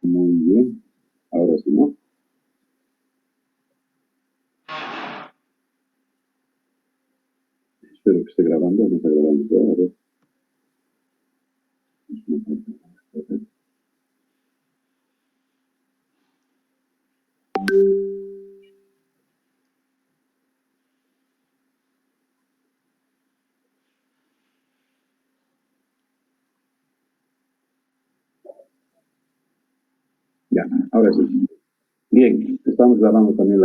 Muy bien. Ahora sí, ¿no? Espero que esté grabando. No está grabando todo. A ver. Ya, ahora sí. Bien, estamos grabando también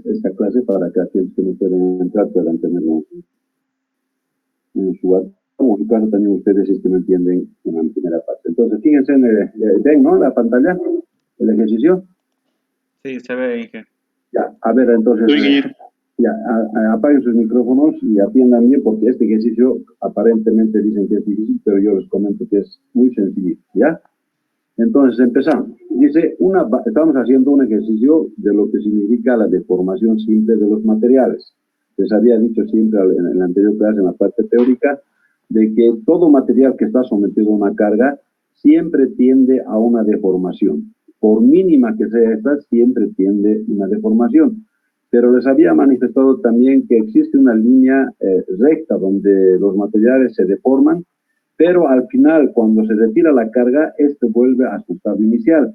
esta clase para que aquellos que no pueden entrar puedan tenerlo en su web. Como en su caso también ustedes, si es que no entienden en la primera parte. Entonces, fíjense ven, ¿no? La pantalla, el ejercicio. Sí, se ve, Inge. Ya, a ver, entonces, ya, apaguen sus micrófonos y atiendan bien porque este ejercicio aparentemente dicen que es difícil, pero yo les comento que es muy sencillo, ¿ya? Entonces, empezamos. Dice, estamos haciendo un ejercicio de lo que significa la deformación simple de los materiales. Les había dicho siempre en la anterior clase, en la parte teórica, de que todo material que está sometido a una carga siempre tiende a una deformación. Por mínima que sea esta, siempre tiende a una deformación. Pero les había manifestado también que existe una línea recta donde los materiales se deforman, pero al final, cuando se retira la carga, este vuelve a su estado inicial.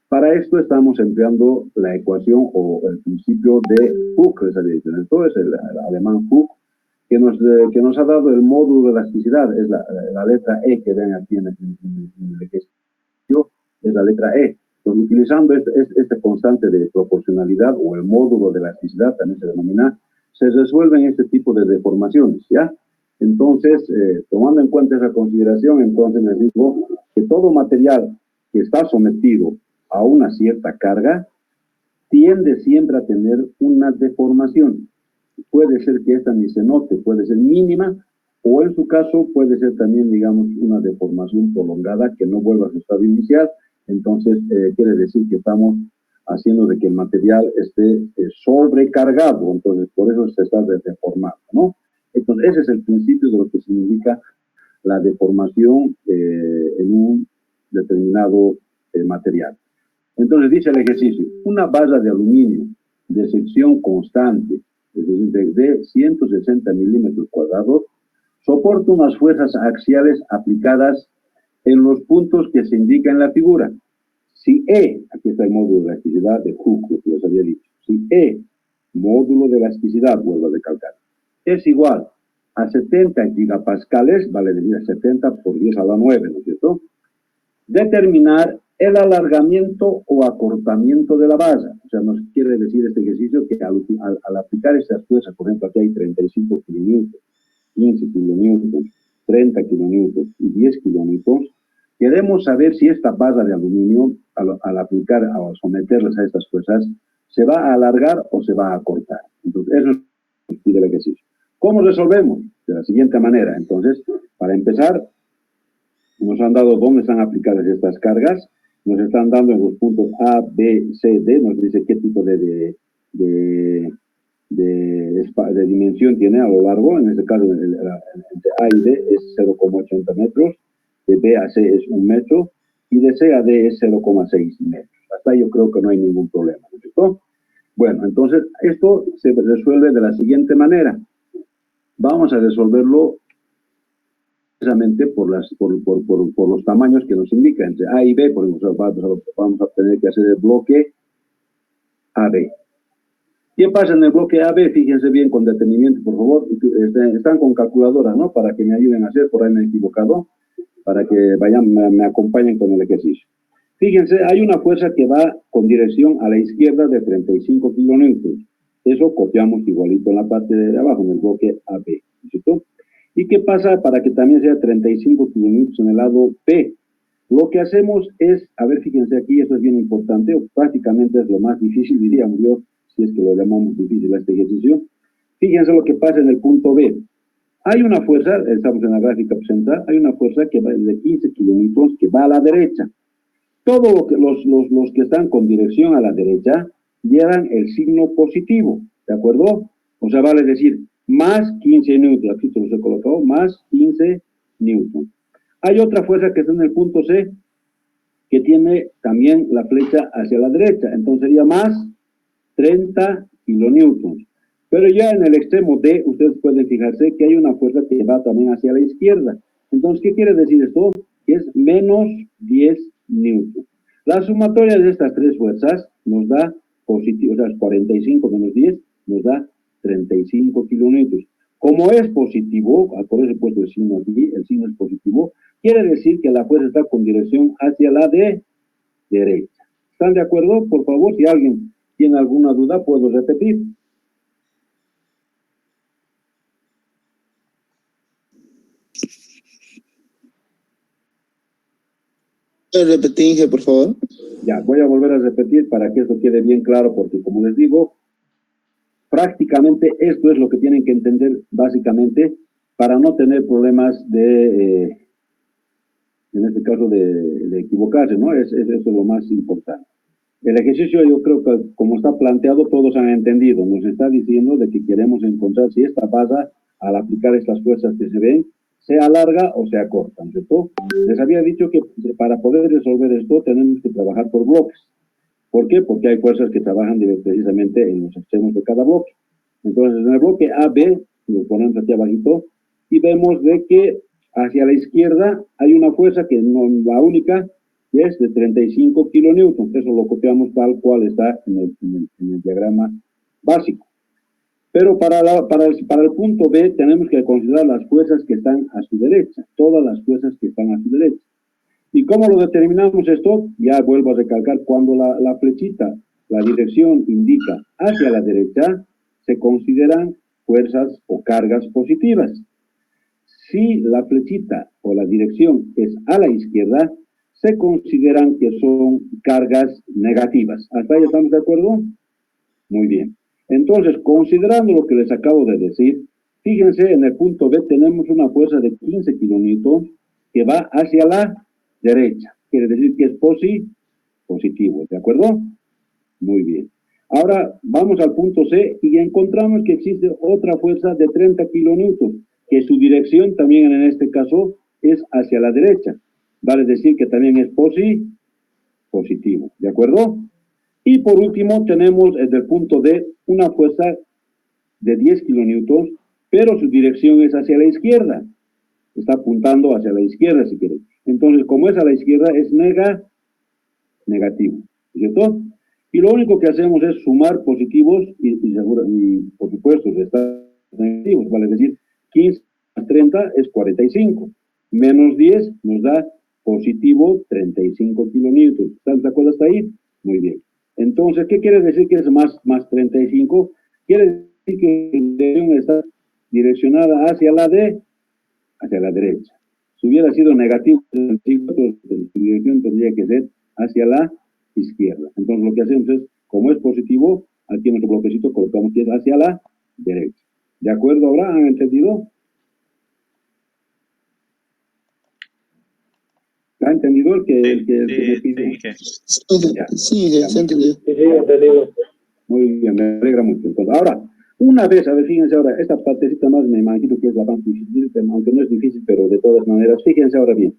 Para esto estamos empleando la ecuación o el principio de Hooke, esto es el alemán Hooke, que nos ha dado el módulo de elasticidad, es la letra E que ven aquí en el ejercicio, es la letra E. Entonces, utilizando este constante de proporcionalidad o el módulo de elasticidad, también se denomina, se resuelven este tipo de deformaciones, ¿ya? Entonces, tomando en cuenta esa consideración, entonces les digo que todo material que está sometido a una cierta carga tiende siempre a tener una deformación. Puede ser que esta ni se note, puede ser mínima, o en su caso puede ser también, digamos, una deformación prolongada que no vuelva a su estado inicial. Entonces, quiere decir que estamos haciendo de que el material esté sobrecargado, entonces por eso se está deformando, ¿no? Entonces, ese es el principio de lo que significa la deformación en un determinado material. Entonces, dice el ejercicio, una barra de aluminio de sección constante, es decir, de 160 milímetros cuadrados, soporta unas fuerzas axiales aplicadas en los puntos que se indican en la figura. Si E, aquí está el módulo de elasticidad de Hooke, que les había dicho, si E, módulo de elasticidad, vuelvo a recalcar, es igual a 70 gigapascales, vale decir 70 por 10 a la 9, ¿no es cierto? Determinar el alargamiento o acortamiento de la base. O sea, nos quiere decir este ejercicio que al aplicar estas fuerzas, por ejemplo, aquí hay 35 kilonewtons, 15 kilonewtons, 30 kilonewtons y 10 kilonewtons, queremos saber si esta barra de aluminio, al aplicar o someterlas a estas fuerzas, se va a alargar o se va a acortar. Entonces, eso es lo que pide el ejercicio. ¿Cómo resolvemos? De la siguiente manera. Entonces, para empezar, nos han dado dónde están aplicadas estas cargas, nos están dando en los puntos A, B, C, D, nos dice qué tipo de dimensión tiene a lo largo, en este caso entre A y D es 0,80 metros, de B a C es 1 metro, y de C a D es 0,6 metros. Hasta ahí yo creo que no hay ningún problema, ¿no es cierto? Bueno, entonces esto se resuelve de la siguiente manera. Vamos a resolverlo precisamente por los tamaños que nos indican. Entre A y B, por ejemplo, vamos a tener que hacer el bloque AB. ¿Qué pasa en el bloque AB? Fíjense bien con detenimiento, por favor. Están con calculadora, ¿no? Para que me ayuden a hacer, por ahí me he equivocado, para que vayan, me acompañen con el ejercicio. Fíjense, hay una fuerza que va con dirección a la izquierda de 35 kilonewtons. Eso copiamos igualito en la parte de abajo, en el bloque AB, ¿cierto? ¿Y qué pasa para que también sea 35 kilonewtons en el lado B? Lo que hacemos es, a ver, fíjense aquí, esto es bien importante, o prácticamente es lo más difícil, diríamos yo, si es que lo llamamos difícil a este ejercicio. Fíjense lo que pasa en el punto B. Hay una fuerza, estamos en la gráfica presentada, hay una fuerza que va de 15 kilonewtons que va a la derecha. Todos los que están con dirección a la derecha llevan el signo positivo, ¿de acuerdo? O sea, vale decir, más 15 newtons. Aquí te los he colocado, más 15 newtons. Hay otra fuerza que está en el punto C, que tiene también la flecha hacia la derecha. Entonces sería más 30 kilonewtons. Pero ya en el extremo D, ustedes pueden fijarse que hay una fuerza que va también hacia la izquierda. Entonces, ¿qué quiere decir esto? Que es menos 10 newtons. La sumatoria de estas tres fuerzas nos da positivo, o sea, 45 menos 10 nos da 35 kilonewtons. Como es positivo, por eso he puesto el signo aquí, el signo es positivo, quiere decir que la fuerza está con dirección hacia la de derecha. ¿Están de acuerdo? Por favor, si alguien tiene alguna duda, puedo repetir. Repetir, Inge, por favor. Ya, voy a volver a repetir para que esto quede bien claro, porque como les digo, prácticamente esto es lo que tienen que entender básicamente para no tener problemas de, en este caso, de equivocarse, ¿no? Eso es lo más importante. El ejercicio, yo creo que como está planteado, todos han entendido. Nos está diciendo de que queremos encontrar si esta base, al aplicar estas fuerzas que se ven, sea larga o sea corta, ¿no es cierto? Les había dicho que para poder resolver esto tenemos que trabajar por bloques. ¿Por qué? Porque hay fuerzas que trabajan precisamente en los extremos de cada bloque. Entonces, en el bloque AB, lo ponemos aquí abajito, y vemos de que hacia la izquierda hay una fuerza que no la única, que es de 35 kilonewtons. Eso lo copiamos tal cual está en el diagrama básico. Pero para el punto B tenemos que considerar las fuerzas que están a su derecha, todas las fuerzas que están a su derecha. ¿Y cómo lo determinamos esto? Ya vuelvo a recalcar, cuando la flechita, la dirección indica hacia la derecha, se consideran fuerzas o cargas positivas. Si la flechita o la dirección es a la izquierda, se consideran que son cargas negativas. ¿Hasta ahí estamos de acuerdo? Muy bien. Entonces, considerando lo que les acabo de decir, fíjense, en el punto B tenemos una fuerza de 15 kilonewtons que va hacia la derecha. Quiere decir que es positivo, ¿de acuerdo? Muy bien. Ahora vamos al punto C y encontramos que existe otra fuerza de 30 kilonewtons, que su dirección también en este caso es hacia la derecha. Vale decir que también es positivo, ¿de acuerdo? Y por último tenemos desde el punto D una fuerza de 10 kilonewtons, pero su dirección es hacia la izquierda. Está apuntando hacia la izquierda si quieren. Entonces, como es a la izquierda, es negativo, ¿cierto? Y lo único que hacemos es sumar positivos y por supuesto, restar negativos, vale decir, 15 más 30 es 45, menos 10 nos da positivo 35 kilonewtons. ¿Están de acuerdo hasta ahí? Muy bien. Entonces, ¿qué quiere decir que es más 35? Quiere decir que la dirección está direccionada hacia la derecha. Si hubiera sido negativo, la dirección tendría que ser hacia la izquierda. Entonces, lo que hacemos es, como es positivo, aquí en nuestro bloquecito colocamos que es hacia la derecha. ¿De acuerdo ahora? ¿Han entendido? ¿Ha entendido el que me pide? Sí, se ha entendido. Sí, entendido. Muy bien, me alegra mucho. Entonces, ahora, una vez, a ver, fíjense ahora, esta partecita más me imagino que es la más difícil, aunque no es difícil, pero de todas maneras, fíjense ahora bien.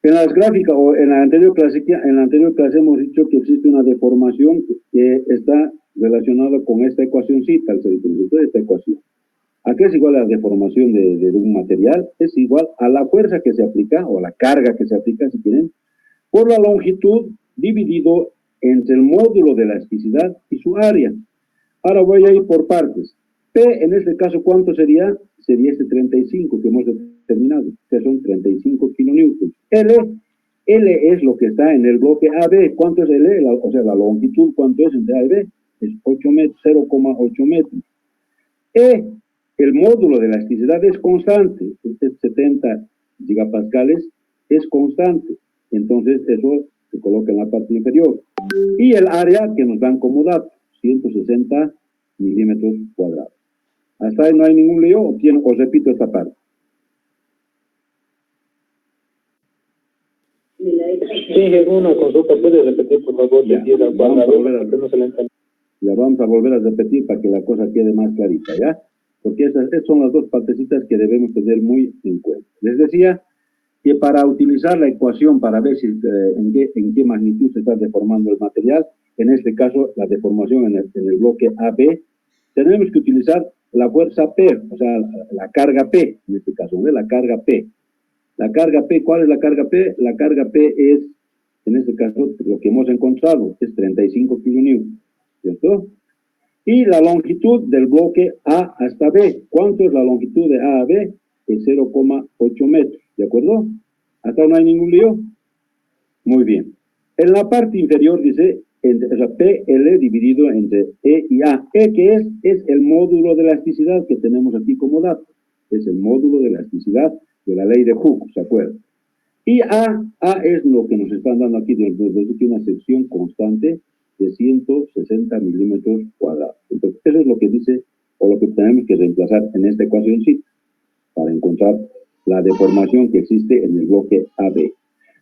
En las gráficas, o en la anterior clase hemos dicho que existe una deformación que está relacionada con esta ecuacióncita, esta ecuación. ¿A qué es igual la deformación de un material? Es igual a la fuerza que se aplica, o a la carga que se aplica, si quieren, por la longitud dividido entre el módulo de elasticidad y su área. Ahora voy a ir por partes. P, en este caso, ¿cuánto sería? Sería este 35 que hemos determinado, que son 35 kilonewtons. L es lo que está en el bloque AB. ¿Cuánto es L? O sea, la longitud, ¿cuánto es entre A y B? Es 0,8 metros. E, el módulo de elasticidad es constante, es 70 gigapascales, es constante. Entonces, eso se coloca en la parte inferior. Y el área que nos dan como dato, 160 milímetros cuadrados. Hasta ahí no hay ningún lío, os repito esta parte. Sí, una consulta, ¿puedes repetir por favor? Ya, vamos a volver a repetir para que la cosa quede más clarita, ¿ya? porque estas son las dos partecitas que debemos tener muy en cuenta. Les decía que para utilizar la ecuación para ver si, en qué magnitud se está deformando el material, en este caso la deformación en el bloque AB, tenemos que utilizar la fuerza P, o sea, la carga P, en este caso, ¿no? La carga P. La carga P, ¿cuál es la carga P? La carga P es, en este caso, lo que hemos encontrado, es 35 kilonewtons, ¿cierto? Y la longitud del bloque A hasta B. ¿Cuánto es la longitud de A a B? Es 0,8 metros, ¿de acuerdo? ¿Hasta no hay ningún lío? Muy bien. En la parte inferior dice, o sea, PL dividido entre E y A. E, que es el módulo de elasticidad que tenemos aquí como dato. Es el módulo de elasticidad de la ley de Hooke, ¿se acuerdan? Y A es lo que nos están dando aquí, desde una sección constante de 160 milímetros cuadrados. Entonces, eso es lo que dice, o lo que tenemos que reemplazar en esta ecuación sí, para encontrar la deformación que existe en el bloque AB.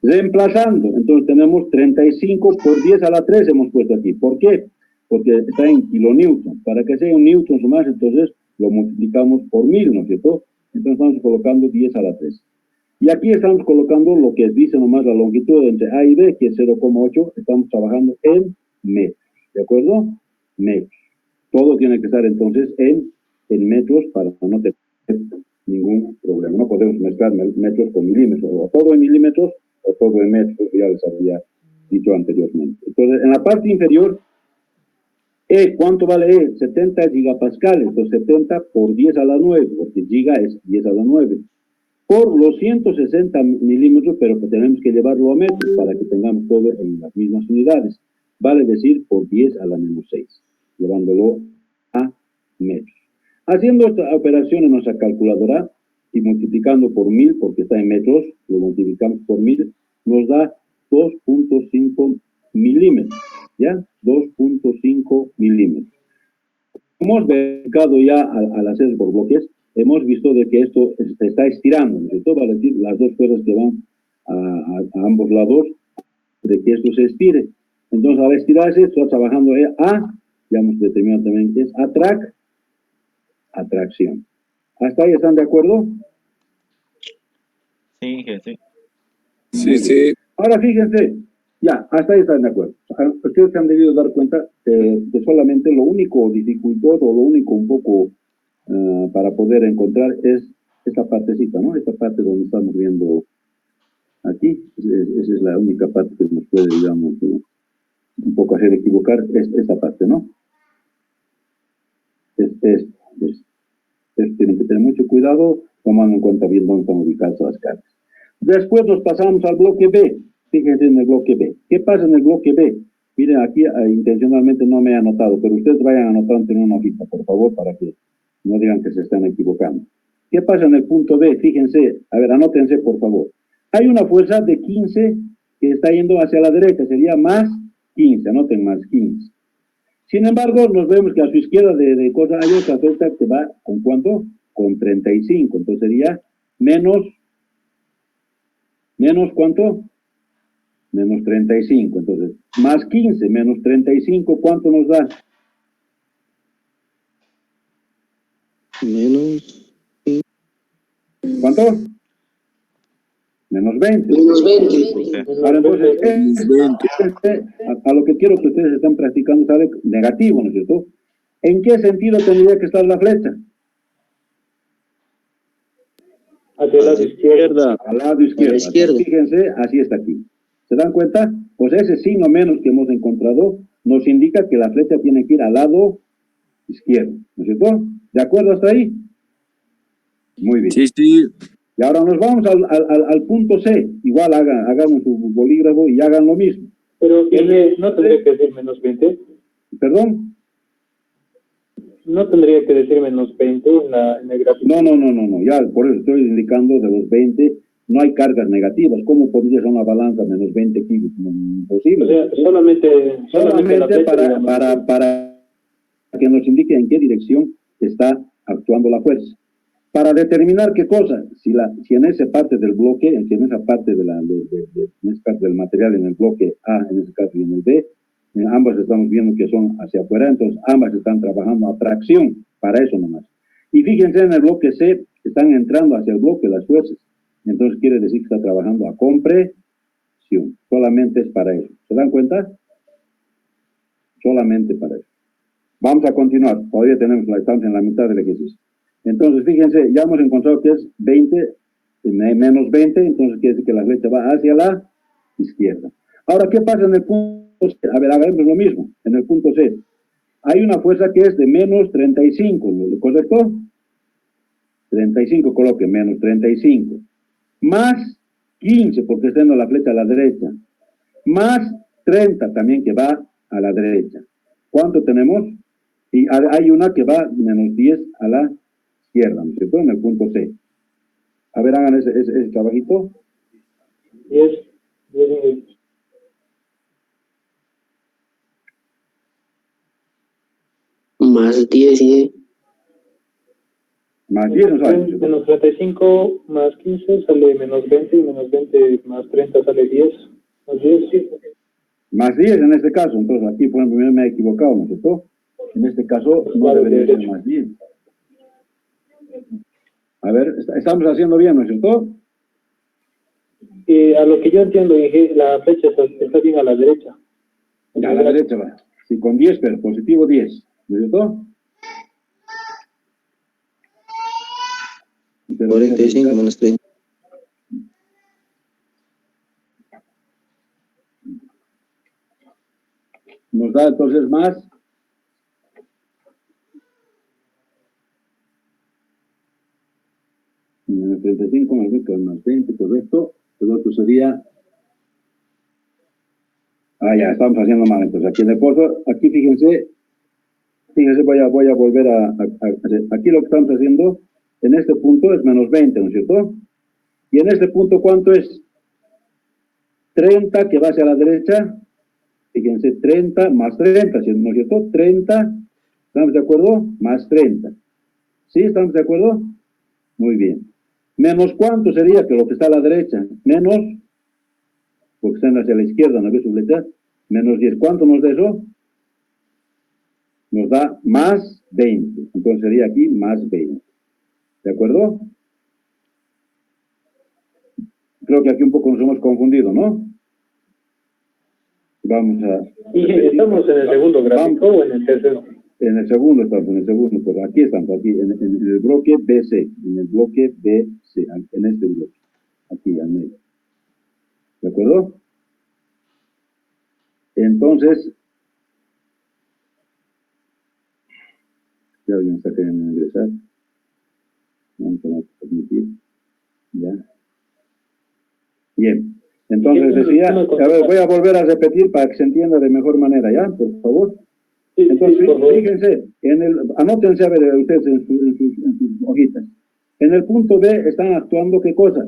Reemplazando, entonces tenemos 35 por 10 a la 3 hemos puesto aquí. ¿Por qué? Porque está en kilonewton. Para que sea un newton o más, entonces lo multiplicamos por 1000, ¿no es cierto? Entonces estamos colocando 10 a la 3. Y aquí estamos colocando lo que dice nomás la longitud entre A y B, que es 0,8. Estamos trabajando en metros, ¿de acuerdo? Metros. Todo tiene que estar entonces en metros para no tener ningún problema. No podemos mezclar metros con milímetros, o todo en milímetros o todo en metros, ya les había dicho anteriormente. Entonces, en la parte inferior, ¿cuánto vale E? 70 gigapascales, entonces 70 por 10 a la 9, porque giga es 10 a la 9. Por los 160 milímetros, pero que tenemos que llevarlo a metros para que tengamos todo en las mismas unidades. Vale decir por 10 a la menos 6, llevándolo a metros. Haciendo esta operación en nuestra calculadora y multiplicando por 1000, porque está en metros, lo multiplicamos por 1000, nos da 2.5 milímetros, ¿ya? 2.5 milímetros. Hemos verificado ya al hacer por bloques, hemos visto de que esto se está estirando, ¿no? Esto va a decir las dos fuerzas que van a ambos lados, de que esto se estire. Entonces, al estirarse, está trabajando ya hemos determinado también que es atracción. ¿Hasta ahí están de acuerdo? Sí, jefe. Sí, sí. Ahora fíjense, ya, hasta ahí están de acuerdo. Ustedes se han debido dar cuenta que solamente lo único dificultoso, o lo único un poco para poder encontrar es esta partecita, ¿no? Esta parte donde estamos viendo aquí, esa es la única parte que nos puede, digamos, un poco hacer equivocar, es esta parte, ¿no? Tienen que tener mucho cuidado, tomando en cuenta bien dónde están ubicadas las cargas. Después nos pasamos al bloque B. Fíjense en el bloque B. ¿Qué pasa en el bloque B? Miren, aquí intencionalmente no me he anotado, pero ustedes vayan anotando en una hojita, por favor, para que no digan que se están equivocando. ¿Qué pasa en el punto B? Fíjense, a ver, anótense, por favor. Hay una fuerza de 15 que está yendo hacia la derecha, sería más 15, anoten más 15. Sin embargo, nos vemos que a su izquierda de cosa hay otra fuerza que va, ¿con cuánto? Con 35, entonces sería menos ¿cuánto? Menos 35, entonces, más 15, menos 35, ¿cuánto nos da? Menos. ¿Cuánto? Menos 20. Menos 20. Ahora entonces, a lo que quiero que ustedes estén practicando sale negativo, ¿no es cierto? ¿En qué sentido tendría que estar la flecha? Hacia el lado izquierdo. Al lado izquierdo. Izquierda. Fíjense, así está aquí. ¿Se dan cuenta? Pues ese signo menos que hemos encontrado nos indica que la flecha tiene que ir al lado izquierdo, ¿no es cierto? ¿De acuerdo hasta ahí? Muy bien. Sí, sí. Y ahora nos vamos al punto C. Igual hagan su bolígrafo y hagan lo mismo. Pero no tendría que decir menos 20. ¿Perdón? No tendría que decir menos 20 en el gráfico. No. Ya, por eso estoy indicando de los 20, no hay cargas negativas. ¿Cómo podría ser una balanza menos 20 kilos? Imposible. O sea, solamente la flecha, para que nos indique en qué dirección está actuando la fuerza. Para determinar qué cosa, si en esa parte del bloque, si en esa parte en este caso del material en el bloque A, en este caso y en el B, ambas estamos viendo que son hacia afuera, entonces ambas están trabajando a tracción, para eso nomás. Y fíjense en el bloque C, están entrando hacia el bloque las fuerzas. Entonces quiere decir que está trabajando a compresión. Solamente es para eso. ¿Se dan cuenta? Solamente para eso. Vamos a continuar. Todavía estamos en la mitad del ejercicio. Entonces, fíjense, ya hemos encontrado que es 20, menos 20, entonces quiere decir que la flecha va hacia la izquierda. Ahora, ¿qué pasa en el punto C? A ver, hagamos lo mismo. En el punto C, hay una fuerza que es de menos 35, ¿correcto? 35, coloque, menos 35. Más 15, porque está en la flecha a la derecha. Más 30 también que va a la derecha. ¿Cuánto tenemos? Y hay una que va menos 10 a la izquierda, ¿no es cierto? En el punto C. A ver, hagan ese trabajito. 10, 10. Más 10, ¿sí? Más 10 no sale. Menos 35 más 15 sale menos 20 y menos 20 más 30 sale 10. Más 10, sí. Más 10 en este caso. Entonces aquí, por ejemplo, me he equivocado, ¿no es cierto? En este caso no debería ser más 10. A ver, estamos haciendo bien, ¿no es cierto? A lo que yo entiendo, la flecha está bien a la derecha. A la derecha va. Sí, con 10, pero positivo 10. ¿No es cierto? Pero 45 menos 30. Nos da entonces más. Menos 35 más 20, correcto. El otro sería. Ya, estamos haciendo mal. Entonces, aquí en el pozo, aquí fíjense, voy a volver a hacer. Aquí lo que estamos haciendo, en este punto es menos 20, ¿no es cierto? Y en este punto, ¿cuánto es? 30 que va hacia la derecha. Fíjense, 30 más 30, ¿no es cierto? 30, ¿estamos de acuerdo? Más 30. ¿Sí? ¿Estamos de acuerdo? Muy bien. ¿Menos cuánto sería? Que lo que está a la derecha. Menos, porque están hacia la izquierda, ¿no ves su flecha? Menos 10. ¿Cuánto nos da eso? Nos da más 20. Entonces sería aquí más 20. ¿De acuerdo? Creo que aquí un poco nos hemos confundido, ¿no? Vamos a... ¿Y estamos en el segundo gráfico o en el tercero? En el segundo estamos, pues aquí estamos, aquí en el bloque BC, en el bloque BC, en este bloque, aquí al medio. ¿De acuerdo? Entonces, si alguien está queriendo ingresar, vamos a permitir, ya. Bien, entonces decía, a ver, voy a volver a repetir para que se entienda de mejor manera, ¿ya? Por favor. Entonces, fíjense, anótense a ver ustedes en sus hojitas. En el punto B están actuando, ¿qué cosa?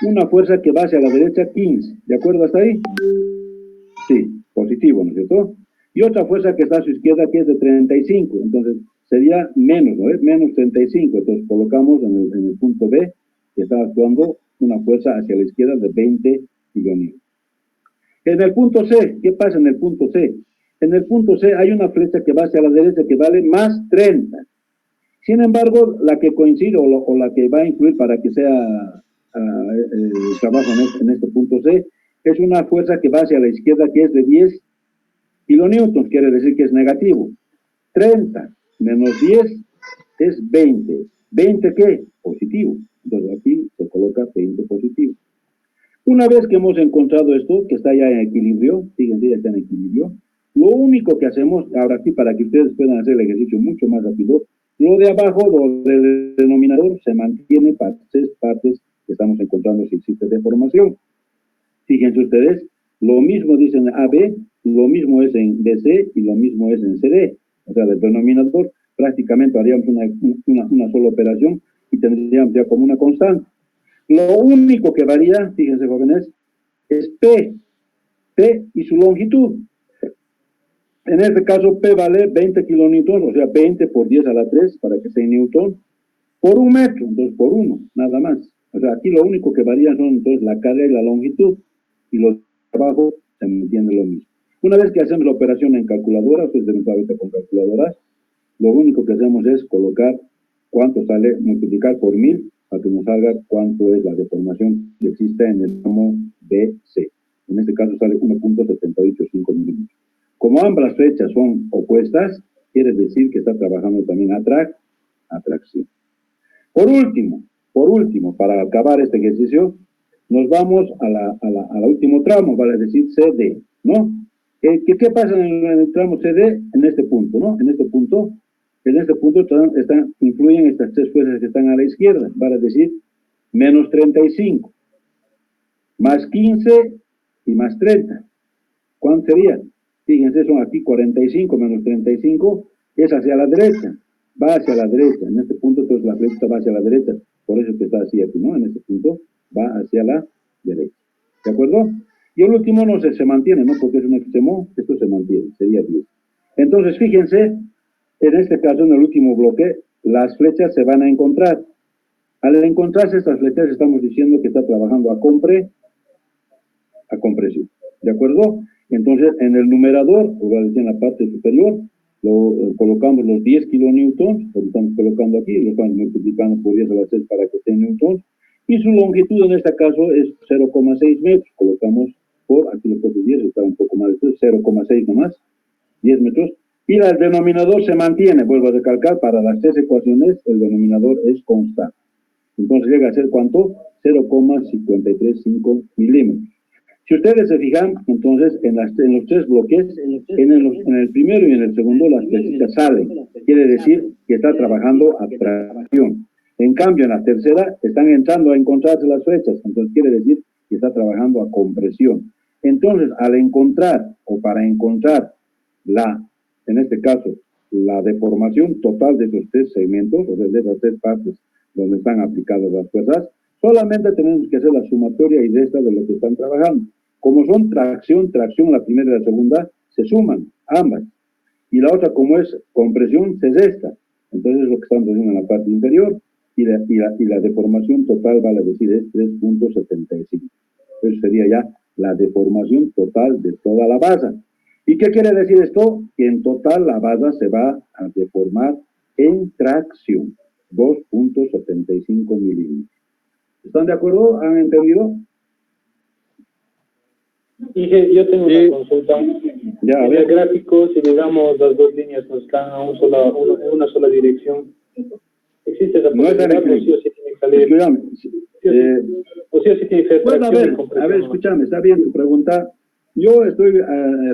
Una fuerza que va hacia la derecha, 15. ¿De acuerdo hasta ahí? Sí, positivo, ¿no es cierto? Y otra fuerza que está a su izquierda, que es de 35. Entonces, sería menos, ¿no es? Menos 35. Entonces, colocamos en el punto B que está actuando una fuerza hacia la izquierda de 20 kilonewtons. En el punto C, ¿qué pasa en el punto C? En el punto C hay una flecha que va hacia la derecha que vale más 30. Sin embargo, la que coincide o la que va a influir para que sea el trabajo en este punto C es una fuerza que va hacia la izquierda que es de 10 kilonewtons, quiere decir que es negativo. 30 menos 10 es 20. ¿20 qué? Positivo. Entonces aquí se coloca 20 positivo. Una vez que hemos encontrado esto, que está ya en equilibrio, fíjense, ya está en equilibrio, lo único que hacemos, ahora aquí para que ustedes puedan hacer el ejercicio mucho más rápido, lo de abajo, lo del denominador, se mantiene para 6 partes que estamos encontrando si existe deformación. Fíjense ustedes, lo mismo dicen en AB, lo mismo es en BC y lo mismo es en CD. O sea, del denominador prácticamente haríamos una sola operación y tendríamos ya como una constante. Lo único que varía, fíjense jóvenes, es P y su longitud. En este caso, P vale 20 kilonewtons, o sea, 20 por 10 a la 3, para que sea en newton, por 1 metro, entonces por 1, nada más. O sea, aquí lo único que varía son entonces la carga y la longitud, y los de abajo se mantiene lo mismo. Una vez que hacemos la operación en calculadora, ustedes deben saber con calculadoras, lo único que hacemos es colocar cuánto sale multiplicar por 1000 para que nos salga cuánto es la deformación que existe en el tramo BC. En este caso sale 1.785 milímetros. Como ambas flechas son opuestas, quiere decir que está trabajando también atracción. Por último, para acabar este ejercicio, nos vamos a la último tramo, vale decir CD, ¿no? ¿Qué pasa en el tramo CD? En este punto, ¿no? En este punto influyen estas tres fuerzas que están a la izquierda, vale decir, menos 35, más 15 y más 30. ¿Cuánto sería? Fíjense, son aquí 45 menos 35, es hacia la derecha, va hacia la derecha. En este punto, entonces la flecha va hacia la derecha, por eso que está así aquí, ¿no? En este punto va hacia la derecha. ¿De acuerdo? Y el último no se mantiene, ¿no? Porque es un extremo, esto se mantiene, sería 10. Entonces, fíjense, en este caso, en el último bloque, las flechas se van a encontrar. Al encontrarse estas flechas, estamos diciendo que está trabajando a compresión. ¿De acuerdo? Entonces, en el numerador, o en la parte superior, colocamos los 10 kilonewtons, lo estamos colocando aquí, lo estamos multiplicando por 10 a la 6 para que esté en newtons, y su longitud en este caso es 0,6 metros, colocamos por, aquí le puse 10, está un poco más, 0,6 nomás, 10 metros, y el denominador se mantiene, vuelvo a recalcar, para las tres ecuaciones el denominador es constante. Entonces llega a ser ¿cuánto? 0,535 milímetros. Si ustedes se fijan, entonces, en los tres bloques, en el primero y en el segundo, las flechitas salen. Quiere decir que está trabajando a tracción. En cambio, en la tercera, están entrando a encontrarse las flechas. Entonces, quiere decir que está trabajando a compresión. Entonces, al encontrar, o para encontrar en este caso, la deformación total de esos tres segmentos, o sea, de esas tres partes donde están aplicadas las fuerzas, solamente tenemos que hacer la sumatoria y resta de lo que están trabajando. Como son tracción, la primera y la segunda, se suman ambas. Y la otra, como es compresión, se resta. Entonces, es lo que estamos haciendo en la parte inferior, y la deformación total, vale decir, es 3.75. Eso sería ya la deformación total de toda la base. ¿Y qué quiere decir esto? Que en total la base se va a deformar en tracción, 2.75 milímetros. ¿Están de acuerdo? ¿Han entendido? Dije, yo tengo una consulta. Ya, En el gráfico, si digamos las dos líneas nos están en una sola dirección, ¿existe esa posibilidad? No, ¿O sí o sí tiene que salir? Escúchame. ¿O sí o sí tiene que ser Bueno, tracción y a ver, escúchame, está bien tu pregunta. Yo estoy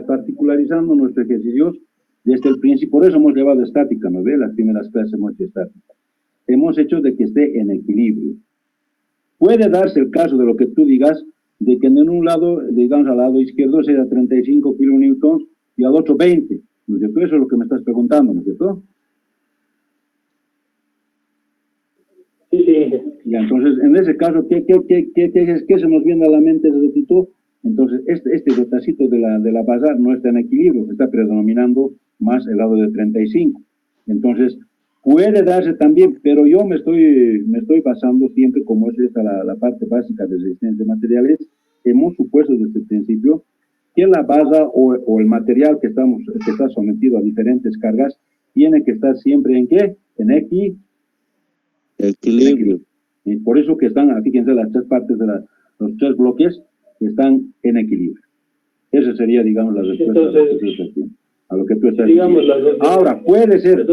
particularizando nuestros ejercicios desde el principio, por eso hemos llevado estática, ¿no ve? Las primeras clases hemos hecho estática. Hemos hecho de que esté en equilibrio. Puede darse el caso de lo que tú digas, de que en un lado, digamos al lado izquierdo, sea 35 kilonewtons y al otro 20, ¿no es cierto? Eso es lo que me estás preguntando, ¿no es cierto? Sí. Ya, entonces, en ese caso, ¿qué se nos viene a la mente de tipo? Entonces, este detallito de la base no está en equilibrio, está predominando más el lado de 35. Entonces, puede darse también, pero yo me estoy basando siempre, como es esta la parte básica de resistencia de materiales, hemos supuesto desde el principio que la base o el material que está sometido a diferentes cargas tiene que estar siempre ¿en qué? En equilibrio. Y por eso que están, fíjense, las tres partes de los tres bloques están en equilibrio. Esa sería, digamos, la respuesta a lo que tú estás diciendo. Ahora, puede ser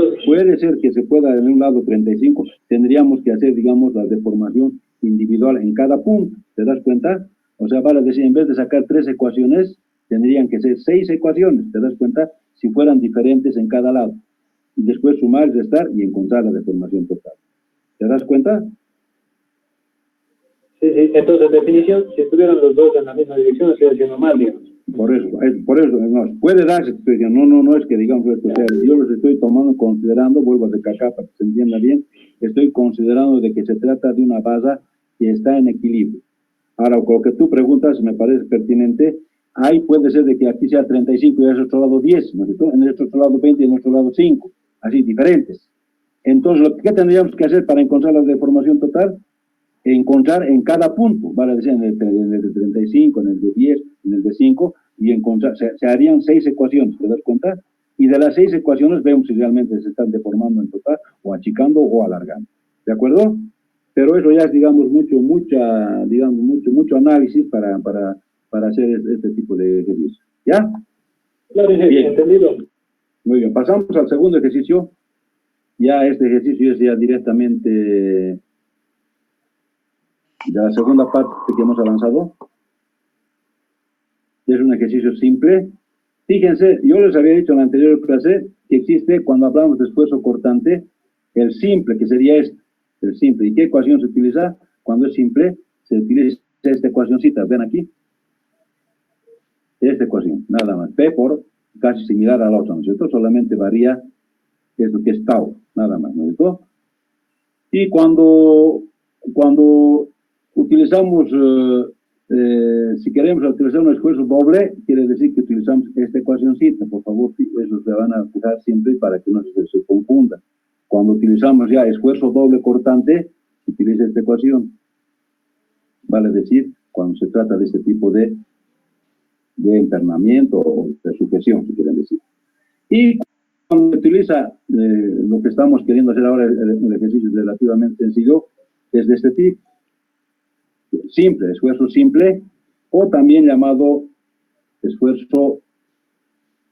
que se pueda en un lado 35, tendríamos que hacer, digamos, la deformación individual en cada punto, ¿te das cuenta? O sea, para decir, en vez de sacar 3 ecuaciones, tendrían que ser 6 ecuaciones, ¿te das cuenta? Si fueran diferentes en cada lado. Y después sumar, restar y encontrar la deformación total. ¿Te das cuenta? Sí. Entonces, en definición, si estuvieran los dos en la misma dirección, estaría haciendo mal, digamos. Por eso, no, puede darse, no es que digamos esto, o sea, yo los estoy tomando, considerando, vuelvo a recalcar para que se entienda bien, estoy considerando de que se trata de una base que está en equilibrio. Ahora, con lo que tú preguntas me parece pertinente, ahí puede ser de que aquí sea 35 y en el otro lado 10, ¿no es cierto? En el otro lado 20 y en el otro lado 5, así, diferentes. Entonces, ¿qué tendríamos que hacer para encontrar la deformación total? Encontrar en cada punto, vale decir, en el de 35, en el de 10, en el de 5, y encontrar, se harían 6 ecuaciones, ¿te das cuenta? Y de las 6 ecuaciones vemos si realmente se están deformando en total, o achicando o alargando. ¿De acuerdo? Pero eso ya es, digamos, mucho análisis para hacer este tipo de ejercicio. ¿Ya? Claro, Bien. entendido. Muy bien. Pasamos al segundo ejercicio. Ya este ejercicio es ya directamente de la segunda parte que hemos avanzado. Es un ejercicio simple. Fíjense, yo les había dicho en la anterior clase que existe, cuando hablamos de esfuerzo cortante, el simple, que sería este, el simple. ¿Y qué ecuación se utiliza? Cuando es simple, se utiliza esta ecuacióncita. ¿Ven aquí? Esta ecuación, nada más. P por casi similar a la otra, ¿no es cierto? Solamente varía esto que es tau, nada más, ¿no es cierto? Y cuando utilizamos, si queremos utilizar un esfuerzo doble, quiere decir que utilizamos esta ecuacióncita. Por favor, eso se van a fijar siempre para que no se confunda. Cuando utilizamos ya esfuerzo doble cortante, se utiliza esta ecuación. Vale decir, cuando se trata de este tipo de internamiento o de sujeción, si quieren decir. Y cuando se utiliza lo que estamos queriendo hacer ahora, el ejercicio es relativamente sencillo, es de este tipo. Simple, esfuerzo simple, o también llamado esfuerzo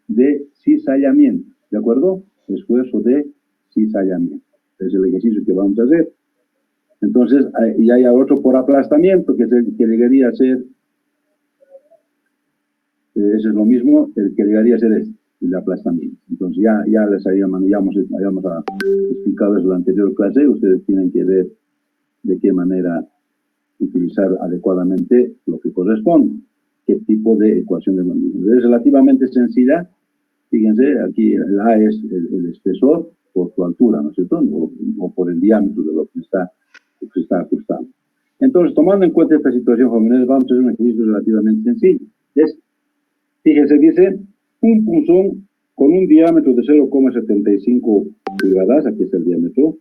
de cizallamiento, ¿de acuerdo? Esfuerzo de cizallamiento. Es el ejercicio que vamos a hacer. Entonces, y hay otro por aplastamiento, que llegaría a ser, eso es lo mismo, el que llegaría a ser este, el aplastamiento. Entonces, ya les habíamos explicado eso en la anterior clase. Ustedes tienen que ver de qué manera utilizar adecuadamente lo que corresponde, qué tipo de ecuación de lo mismo. Es relativamente sencilla. Fíjense, aquí el A es el espesor por su altura, ¿no es cierto? O por el diámetro de lo que se está ajustando. Entonces, tomando en cuenta esta situación, jóvenes, vamos a hacer un ejercicio relativamente sencillo. Fíjense, dice, un punzón con un diámetro de 0,75 pulgadas, aquí está el diámetro,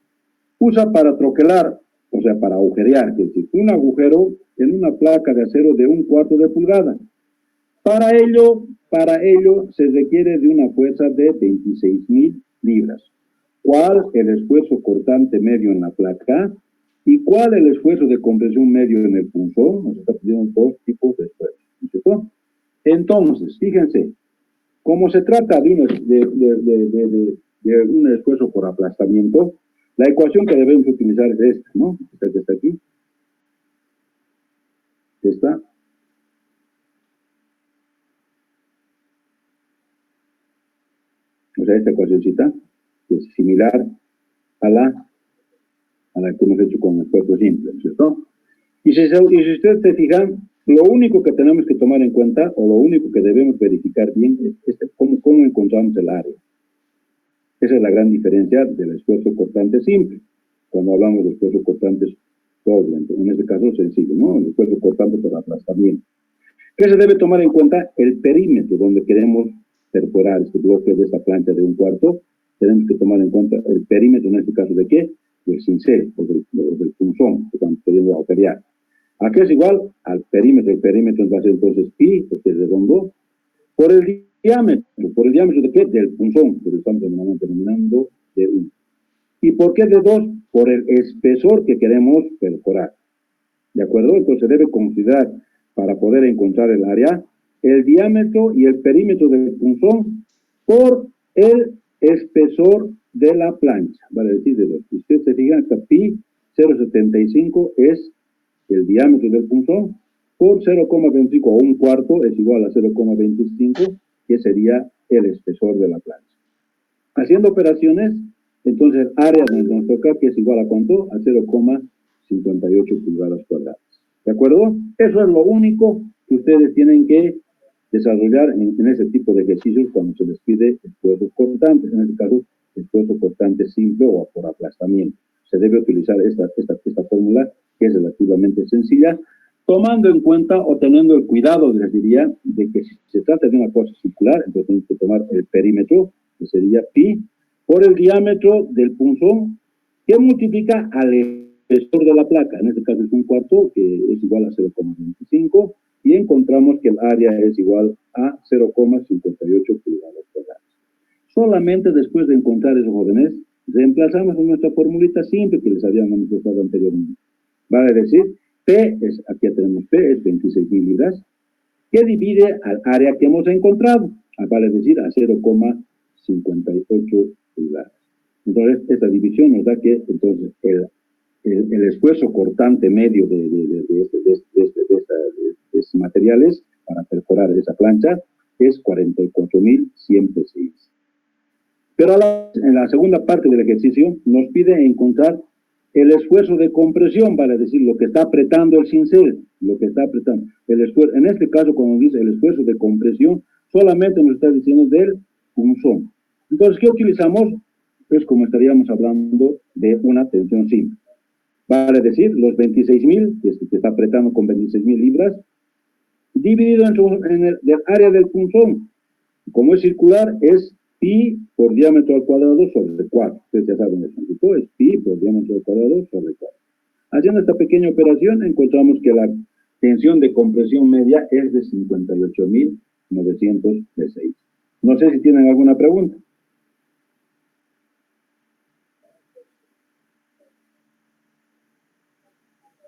usa para troquelar, o sea, para agujerear, es decir, un agujero en una placa de acero de 1/4 de pulgada. Para ello se requiere de una fuerza de 26.000 libras. ¿Cuál el esfuerzo cortante medio en la placa? ¿Y cuál el esfuerzo de compresión medio en el punzón? Nos está pidiendo dos tipos de esfuerzo, ¿no es cierto? Entonces, fíjense, como se trata de un esfuerzo por aplastamiento, la ecuación que debemos utilizar es esta, ¿no? Esta que está aquí. Esta. O sea, esta ecuacióncita, que es similar a la que hemos hecho con el esfuerzo simple, ¿no es cierto? Y si ustedes se fijan, lo único que tenemos que tomar en cuenta, o lo único que debemos verificar bien, es cómo encontramos el área. Esa es la gran diferencia del esfuerzo cortante simple, cuando hablamos de esfuerzo cortante doble, en este caso sencillo, ¿no? El esfuerzo cortante por aplastamiento. ¿Qué se debe tomar en cuenta? El perímetro donde queremos perforar este bloque de esta plancha de 1/4, tenemos que tomar en cuenta el perímetro, en este caso, ¿de qué? Del cincel, o del punzón, que estamos queriendo agujerear. Aquí es igual al perímetro. El perímetro va a ser entonces pi, porque es redondo, por el diámetro. ¿Por el diámetro de qué? Del punzón, que lo estamos denominando de 1. ¿Y por qué de 2? Por el espesor que queremos perforar. ¿De acuerdo? Entonces se debe considerar, para poder encontrar el área, el diámetro y el perímetro del punzón por el espesor de la plancha. Vale decir, de 2. Si usted se fija, hasta pi 0,75 es el diámetro del punzón, por 0,25 o 1/4 es igual a 0,25, que sería el espesor de la plancha. Haciendo operaciones, entonces el área de nos toca, que es igual a ¿cuánto? A 0,58 pulgadas cuadradas. ¿De acuerdo? Eso es lo único que ustedes tienen que desarrollar en ese tipo de ejercicios cuando se les pide esfuerzos cortantes, en este caso, esfuerzo cortante simple o por aplastamiento. Se debe utilizar esta fórmula, que es relativamente sencilla, tomando en cuenta o teniendo el cuidado, les diría, de que si se trata de una cosa circular, entonces tenemos que tomar el perímetro, que sería pi, por el diámetro del punzón, que multiplica al espesor de la placa, en este caso es 1/4, que es igual a 0,25, y encontramos que el área es igual a 0,58 pulgadas cuadradas. Solamente después de encontrar esos jóvenes, reemplazamos en nuestra formulita simple que les habíamos manifestado anteriormente. Vale decir, P es, aquí ya tenemos P, es 26.000 libras, que divide al área que hemos encontrado, vale decir, a 0,58 pulgadas. Entonces, esta división nos da que, entonces, el esfuerzo cortante medio de estos materiales para perforar esa plancha es 44.100 psi. Pero en la segunda parte del ejercicio nos pide encontrar el esfuerzo de compresión, vale decir, lo que está apretando el cincel, lo que está apretando. El esfuerzo, en este caso, cuando dice el esfuerzo de compresión, solamente nos está diciendo del punzón. Entonces, ¿qué utilizamos? Pues como estaríamos hablando de una tensión simple. Vale decir, los 26.000, que está apretando con 26.000 libras, dividido en el área del punzón. Como es circular, es pi por diámetro al cuadrado sobre 4. Ustedes ya saben eso. Es pi por diámetro al cuadrado sobre 4. Haciendo esta pequeña operación, encontramos que la tensión de compresión media es de 58.900 psi. No sé si tienen alguna pregunta.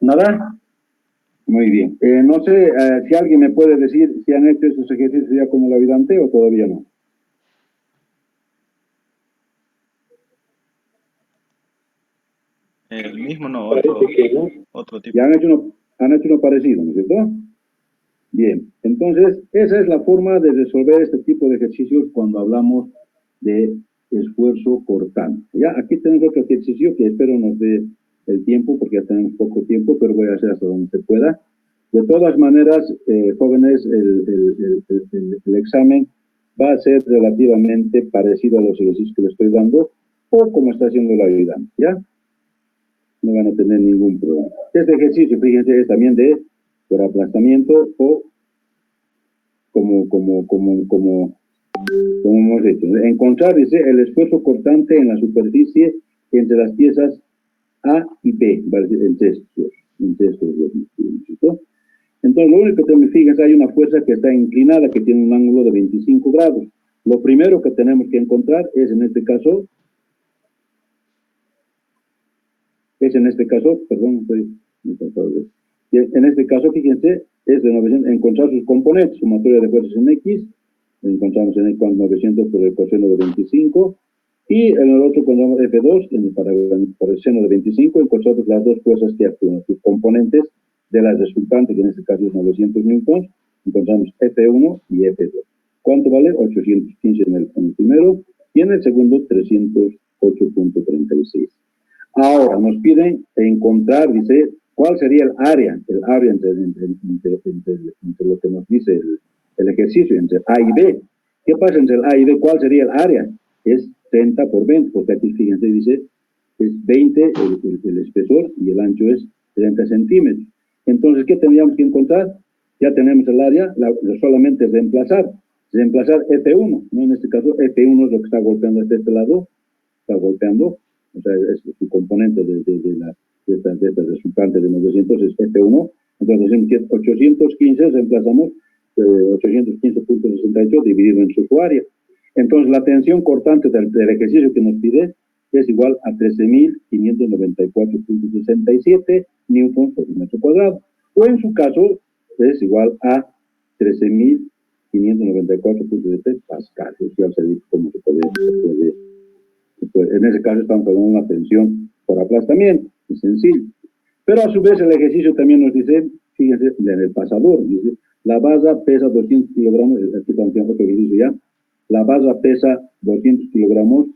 ¿Nada? Muy bien. No sé si alguien me puede decir si han hecho esos ejercicios ya como la vida anterior o todavía no. El mismo no, Parece que no. otro tipo. Ya han hecho uno parecido, ¿no es cierto? Bien, entonces esa es la forma de resolver este tipo de ejercicios cuando hablamos de esfuerzo cortante. Ya, aquí tenemos otro ejercicio que espero nos dé el tiempo, porque ya tenemos poco tiempo, pero voy a hacer hasta donde se pueda. De todas maneras, jóvenes, el examen va a ser relativamente parecido a los ejercicios que le estoy dando, o como está haciendo la ayudante, ¿ya? No van a tener ningún problema. Este ejercicio, fíjense, es también por aplastamiento o como hemos hecho. Encontrar, dice, el esfuerzo cortante en la superficie entre las piezas A y B, ¿vale? Entre estos dos. Entonces, lo único que tenemos, fíjense, hay una fuerza que está inclinada, que tiene un ángulo de 25 grados. Lo primero que tenemos que encontrar es, en este caso, perdón, en este caso, fíjense, es de 900, encontrar sus componentes, sumatoria de fuerzas en X, encontramos en el 900 por el coseno de 25, y en el otro encontramos F2, por el seno de 25, encontramos las dos fuerzas que actúan, sus componentes de la resultante, que en este caso es 900 newtons, encontramos F1 y F2. ¿Cuánto vale? 815 en el primero, y en el segundo 308.36. Ahora, nos piden encontrar, dice, ¿cuál sería el área entre lo que nos dice el ejercicio, entre A y B? ¿Qué pasa entre el A y B? ¿Cuál sería el área? Es 30 por 20, porque aquí, fíjense, dice, es 20 el espesor y el ancho es 30 centímetros. Entonces, ¿qué tendríamos que encontrar? Ya tenemos el área, solamente es reemplazar F1, ¿no? En este caso, F1 es lo que está golpeando este lado, está golpeando, o sea, es su componente de esta resultante de 900 es F1, entonces decimos que 815 reemplazamos 815.68 dividido en su área. Entonces la tensión cortante del ejercicio que nos pide es igual a 13.594.67 newtons por metro cuadrado, o en su caso es igual a 13.594.7 pascales, ya se dice cómo se puede. En ese caso estamos hablando de una tensión por aplastamiento, es sencillo. Pero a su vez el ejercicio también nos dice, fíjense, en el pasador, dice, la base pesa 200 kilogramos, aquí estamos haciendo otro ejercicio ya, la base pesa 200 kilogramos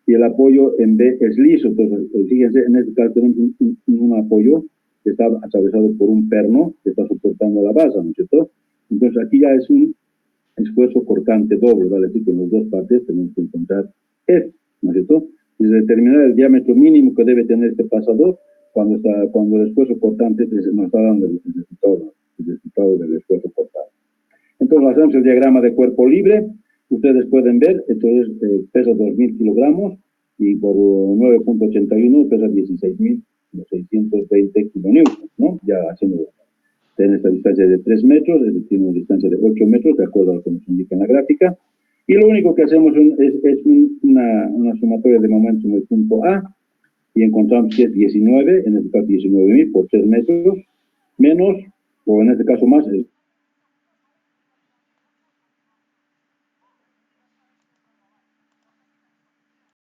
y el apoyo en B es liso. Entonces, fíjense, en este caso tenemos un apoyo que está atravesado por un perno que está soportando la base, ¿no es cierto? Entonces aquí ya es un esfuerzo cortante doble, ¿vale? Así que en las dos partes tenemos que encontrar F, ¿no es cierto? Y determinar el diámetro mínimo que debe tener este pasador cuando el esfuerzo cortante nos está dando el resultado del esfuerzo cortante. Entonces hacemos el diagrama de cuerpo libre. Ustedes pueden ver, entonces pesa 2.000 kilogramos y por 9.81 pesa 16.620 kilonewtons, ¿no? Ya haciendo, tiene esta distancia de 3 metros, tiene una distancia de 8 metros, de acuerdo a lo que nos indica en la gráfica. Y lo único que hacemos es una sumatoria de momentos en el punto A y encontramos que es 19, en este caso 19.000 por 3 metros, menos, o en este caso más, el